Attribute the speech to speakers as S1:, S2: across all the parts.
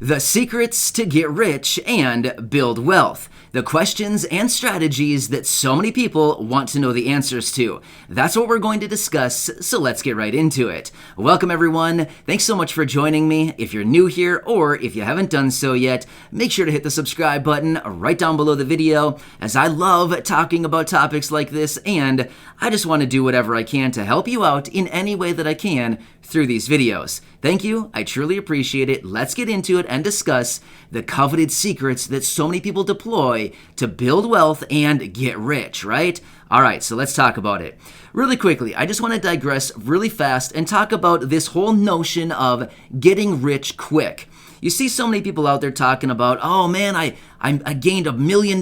S1: The secrets to get rich and build wealth. The questions and strategies that so many people want to know the answers to. That's what we're going to discuss, so let's get right into it. Welcome everyone. Thanks so much for joining me. If you're new here or if you haven't done so yet, make sure to hit the subscribe button right down below the video, as I love talking about topics like this and I just want to do whatever I can to help you out in any way that I can through these videos. Thank you. I truly appreciate it. Let's get into it and discuss the coveted secrets that so many people deploy to build wealth and get rich, right? All right, so let's talk about it. Really quickly, I just want to digress really fast and talk about this whole notion of getting rich quick. You see so many people out there talking about, oh man, I gained $1 million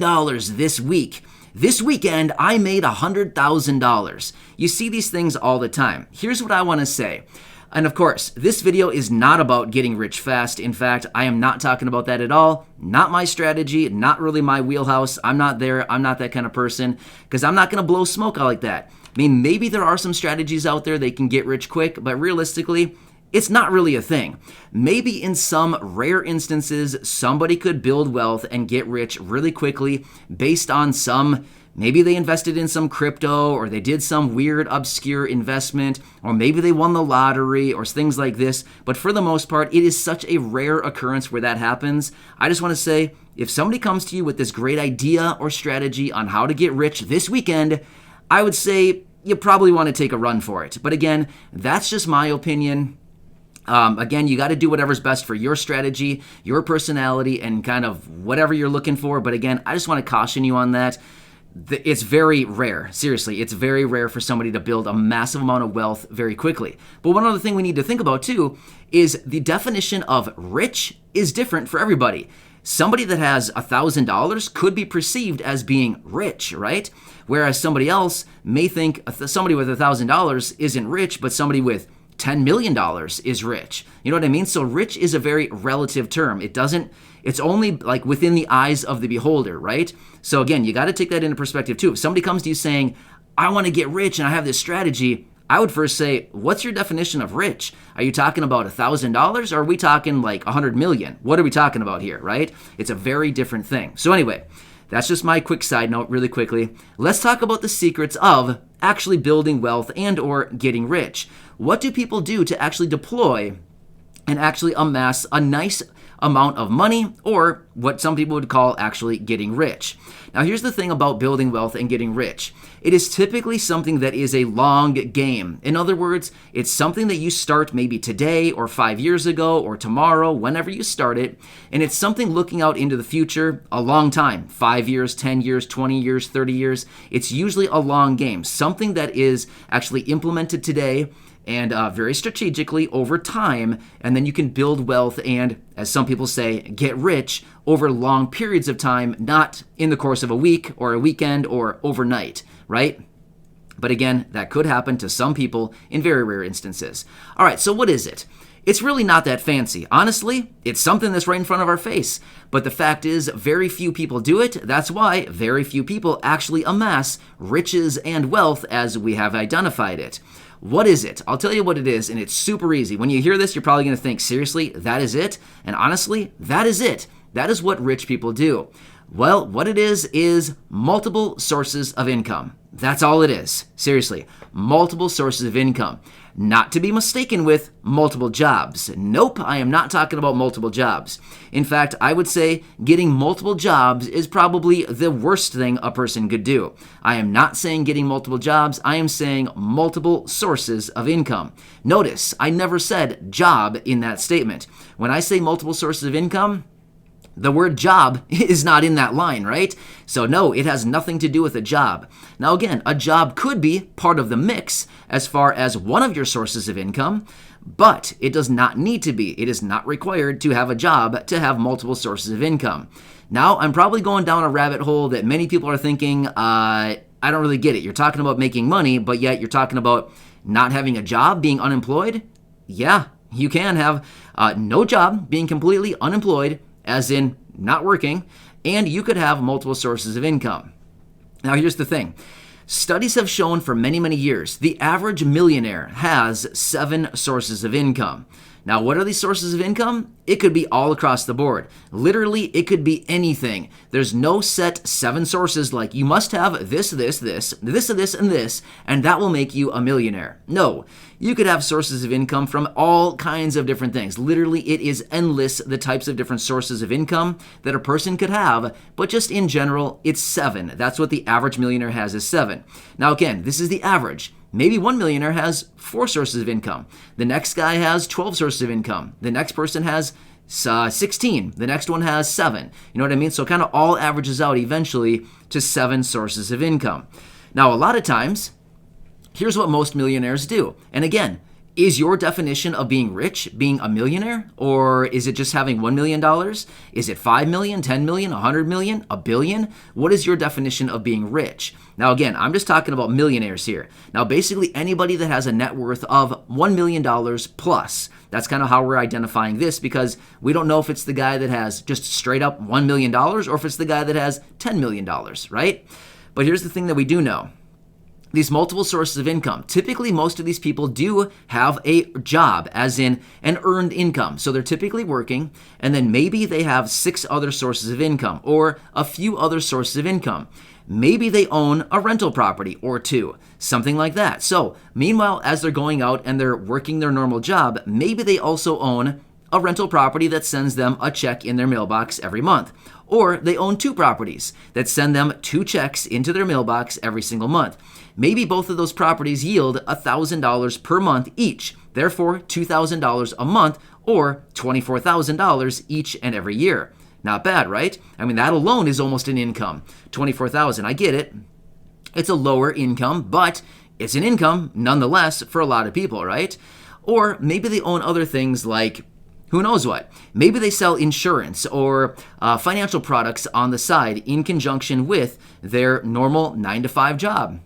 S1: this week. This weekend, I made $100,000. You see these things all the time. Here's what I want to say. And of course, this video is not about getting rich fast. In fact, I am not talking about that at all. Not my strategy, not really my wheelhouse. I'm not there. I'm not that kind of person because I'm not going to blow smoke out like that. I mean, maybe there are some strategies out there they can get rich quick, but realistically, it's not really a thing. Maybe in some rare instances, somebody could build wealth and get rich really quickly based on maybe they invested in some crypto, or they did some weird obscure investment, or maybe they won the lottery or things like this. But for the most part, it is such a rare occurrence where that happens. I just want to say, if somebody comes to you with this great idea or strategy on how to get rich this weekend, I would say you probably want to take a run for it. But again, that's just my opinion. Again, you got to do whatever's best for your strategy, your personality, and kind of whatever you're looking for. But again, I just want to caution you on that. It's very rare. Seriously, it's very rare for somebody to build a massive amount of wealth very quickly. But one other thing we need to think about too is the definition of rich is different for everybody. Somebody that has $1,000 could be perceived as being rich, right? Whereas somebody else may think somebody with $1,000 isn't rich, but somebody with $10 million is rich. You know what I mean? So rich is a very relative term. It's only like within the eyes of the beholder, right? So again, you got to take that into perspective too. If somebody comes to you saying, I want to get rich and I have this strategy, I would first say, what's your definition of rich? Are you talking about $1,000 or are we talking like 100 million? What are we talking about here, right? It's a very different thing. So anyway, that's just my quick side note really quickly. Let's talk about the secrets of actually building wealth and or getting rich. What do people do to actually deploy and actually amass a nice amount of money, or what some people would call actually getting rich? Now, here's the thing about building wealth and getting rich. It is typically something that is a long game. In other words, it's something that you start maybe today or 5 years ago or tomorrow, whenever you start it, and it's something looking out into the future a long time, 5 years, 10 years, 20 years, 30 years. It's usually a long game, something that is actually implemented today and very strategically over time, and then you can build wealth and, as some people say, get rich over long periods of time, not in the course of a week or a weekend or overnight, right? But again, that could happen to some people in very rare instances. All right, so what is it? It's really not that fancy. Honestly, it's something that's right in front of our face. But the fact is, very few people do it. That's why very few people actually amass riches and wealth as we have identified it. What is it? I'll tell you what it is, and it's super easy. When you hear this, you're probably going to think, seriously, that is it? And honestly, that is it. That is what rich people do. Well, what it is multiple sources of income. That's all it is. Seriously, multiple sources of income. Not to be mistaken with multiple jobs. Nope, I am not talking about multiple jobs. In fact, I would say getting multiple jobs is probably the worst thing a person could do. I am not saying getting multiple jobs. I am saying multiple sources of income. Notice, I never said job in that statement. When I say multiple sources of income, the word job is not in that line, right? So no, it has nothing to do with a job. Now again, a job could be part of the mix as far as one of your sources of income, but it does not need to be. It is not required to have a job to have multiple sources of income. Now, I'm probably going down a rabbit hole that many people are thinking, I don't really get it. You're talking about making money, but yet you're talking about not having a job, being unemployed? Yeah, you can have no job, being completely unemployed, as in not working, and you could have multiple sources of income. Now, here's the thing. Studies have shown for many, many years, the average millionaire has 7 sources of income. Now, what are these sources of income? It could be all across the board. Literally, it could be anything. There's no set 7 sources like you must have this, and this, and that will make you a millionaire. No, you could have sources of income from all kinds of different things. Literally, it is endless, the types of different sources of income that a person could have, but just in general, it's 7. That's what the average millionaire has, is 7. Now, again, this is the average. Maybe one millionaire has 4 sources of income. The next guy has 12 sources of income. The next person has 16. The next one has 7. You know what I mean? So it kind of all averages out eventually to 7 sources of income. Now, a lot of times, here's what most millionaires do. And again, is your definition of being rich being a millionaire? Or is it just having $1 million? Is it 5 million, 10 million, 100 million, a billion? What is your definition of being rich? Now, again, I'm just talking about millionaires here. Now, basically anybody that has a net worth of $1 million plus. That's kind of how we're identifying this, because we don't know if it's the guy that has just straight up $1 million or if it's the guy that has $10 million, right? But here's the thing that we do know. These multiple sources of income, typically most of these people do have a job, as in an earned income. So they're typically working, and then maybe they have 6 other sources of income or a few other sources of income. Maybe they own a rental property or 2, something like that. So meanwhile, as they're going out and they're working their normal job, maybe they also own a rental property that sends them a check in their mailbox every month. Or they own 2 properties that send them 2 checks into their mailbox every single month. Maybe both of those properties yield $1,000 per month each, therefore $2,000 a month or $24,000 each and every year. Not bad, right? I mean, that alone is almost an income. $24,000, I get it. It's a lower income, but it's an income nonetheless for a lot of people, right? Or maybe they own other things like, who knows what? Maybe they sell insurance or financial products on the side in conjunction with their normal 9-to-5 job.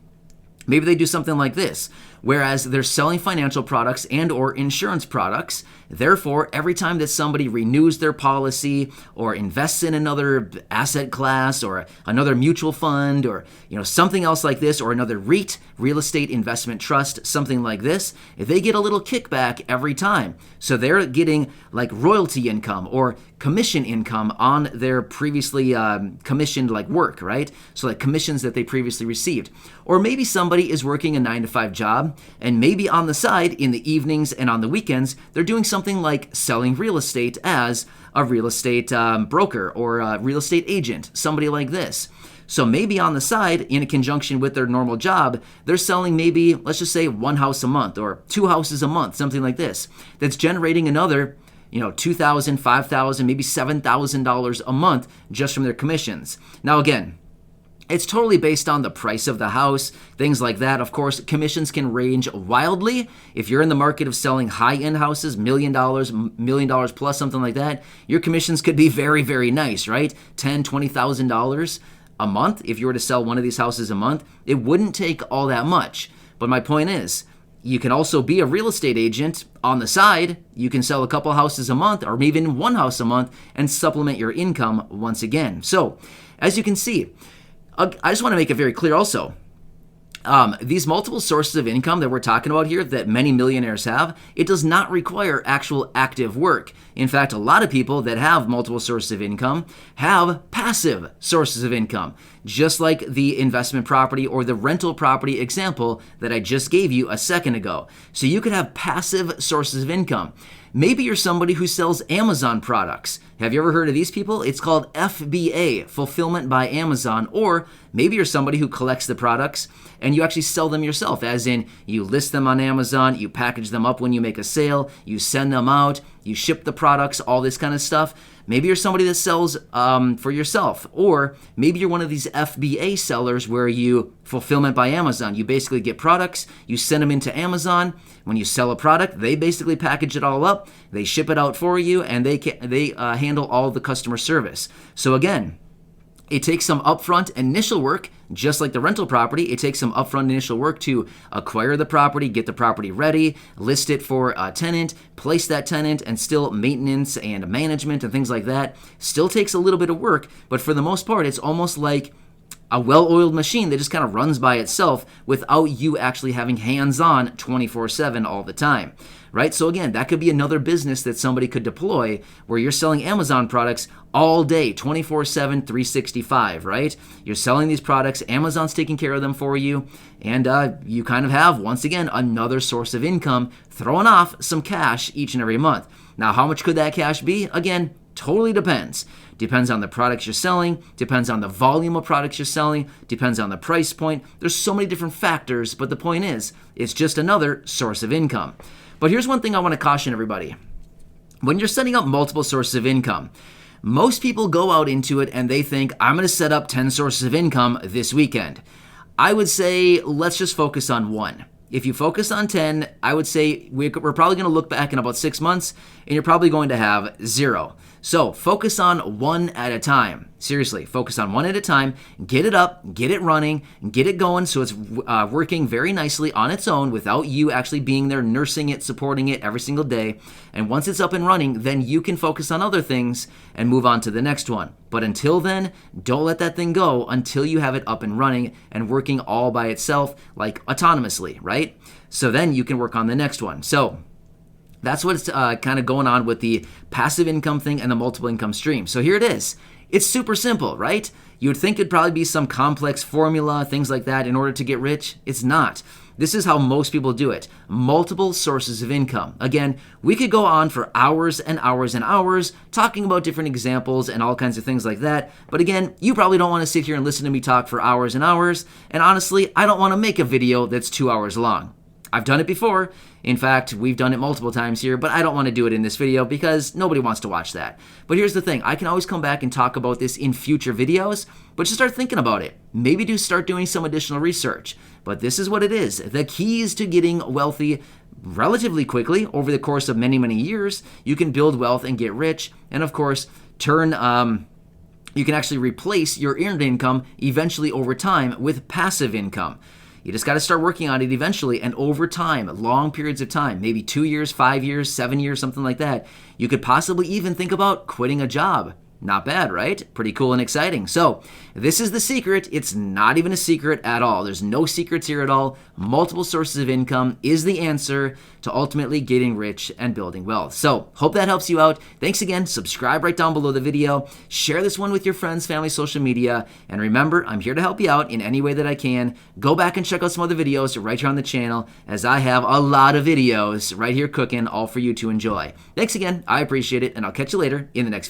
S1: Maybe they do something like this, whereas they're selling financial products and or insurance products. Therefore, every time that somebody renews their policy or invests in another asset class or another mutual fund or something else like this, or another REIT, real estate investment trust, something like this, they get a little kickback every time. So they're getting like royalty income or commission income on their previously commissioned like work, right? So like commissions that they previously received. Or maybe somebody is working a 9-to-5 job, and maybe on the side in the evenings and on the weekends, they're doing something like selling real estate as a real estate broker or a real estate agent, somebody like this. So maybe on the side, in conjunction with their normal job, they're selling maybe, let's just say 1 house a month or 2 houses a month, something like this. That's generating another, $2,000, $5,000, maybe $7,000 a month just from their commissions. Now again, it's totally based on the price of the house, things like that. Of course, commissions can range wildly. If you're in the market of selling high-end houses, $1 million plus, something like that, your commissions could be very, very nice, right? $10,000, $20,000 a month. If you were to sell one of these houses a month, it wouldn't take all that much. But my point is, you can also be a real estate agent on the side. You can sell a couple houses a month or even 1 house a month and supplement your income once again. So, as you can see, I just want to make it very clear also, these multiple sources of income that we're talking about here that many millionaires have, it does not require actual active work. In fact, a lot of people that have multiple sources of income have passive sources of income, just like the investment property or the rental property example that I just gave you a second ago. So you could have passive sources of income. Maybe you're somebody who sells Amazon products. Have you ever heard of these people? It's called FBA, Fulfillment by Amazon. Or maybe you're somebody who collects the products and you actually sell them yourself, as in you list them on Amazon, you package them up when you make a sale, you send them out, you ship the products, all this kind of stuff. Maybe you're somebody that sells for yourself, or maybe you're one of these FBA sellers where you fulfillment by Amazon. You basically get products, you send them into Amazon. When you sell a product, they basically package it all up, they ship it out for you, and they handle all the customer service. So again, it takes some upfront initial work, just like the rental property. It takes some upfront initial work to acquire the property, get the property ready, list it for a tenant, place that tenant, and still maintenance and management and things like that. Still takes a little bit of work, but for the most part, it's almost like a well-oiled machine that just kind of runs by itself without you actually having hands-on 24/7 all the time, right? So again, that could be another business that somebody could deploy where you're selling Amazon products all day, 24/7, 365, right? You're selling these products, Amazon's taking care of them for you, and you kind of have, once again, another source of income, throwing off some cash each and every month. Now, how much could that cash be? Again, totally depends. Depends on the products you're selling, depends on the volume of products you're selling, depends on the price point. There's so many different factors, but the point is, it's just another source of income. But here's one thing I want to caution everybody. When you're setting up multiple sources of income, most people go out into it and they think, I'm going to set up 10 sources of income this weekend. I would say, let's just focus on one. If you focus on 10, I would say we're probably going to look back in about 6 months and you're probably going to have 0. So focus on one at a time. Seriously, focus on one at a time. Get it up, get it running, get it going so it's working very nicely on its own without you actually being there, nursing it, supporting it every single day. And once it's up and running, then you can focus on other things and move on to the next one. But until then, don't let that thing go until you have it up and running and working all by itself, like autonomously, right? So then you can work on the next one. So that's what's kind of going on with the passive income thing and the multiple income stream. So here it is. It's super simple, right? You would think it'd probably be some complex formula, things like that in order to get rich. It's not. This is how most people do it. Multiple sources of income. Again, we could go on for hours and hours and hours talking about different examples and all kinds of things like that. But again, you probably don't want to sit here and listen to me talk for hours and hours. And honestly, I don't want to make a video that's 2 hours long. I've done it before. In fact, we've done it multiple times here, but I don't want to do it in this video because nobody wants to watch that. But here's the thing. I can always come back and talk about this in future videos, but just start thinking about it. Maybe start doing some additional research. But this is what it is. The keys to getting wealthy relatively quickly over the course of many, many years. You can build wealth and get rich. And of course, you can actually replace your earned income eventually over time with passive income. You just got to start working on it eventually, and over time, long periods of time, maybe 2 years, 5 years, 7 years, something like that, you could possibly even think about quitting a job. Not bad, right? Pretty cool and exciting. So this is the secret. It's not even a secret at all. There's no secrets here at all. Multiple sources of income is the answer to ultimately getting rich and building wealth. So hope that helps you out. Thanks again. Subscribe right down below the video. Share this one with your friends, family, social media. And remember, I'm here to help you out in any way that I can. Go back and check out some other videos right here on the channel, as I have a lot of videos right here cooking, all for you to enjoy. Thanks again. I appreciate it, and I'll catch you later in the next video.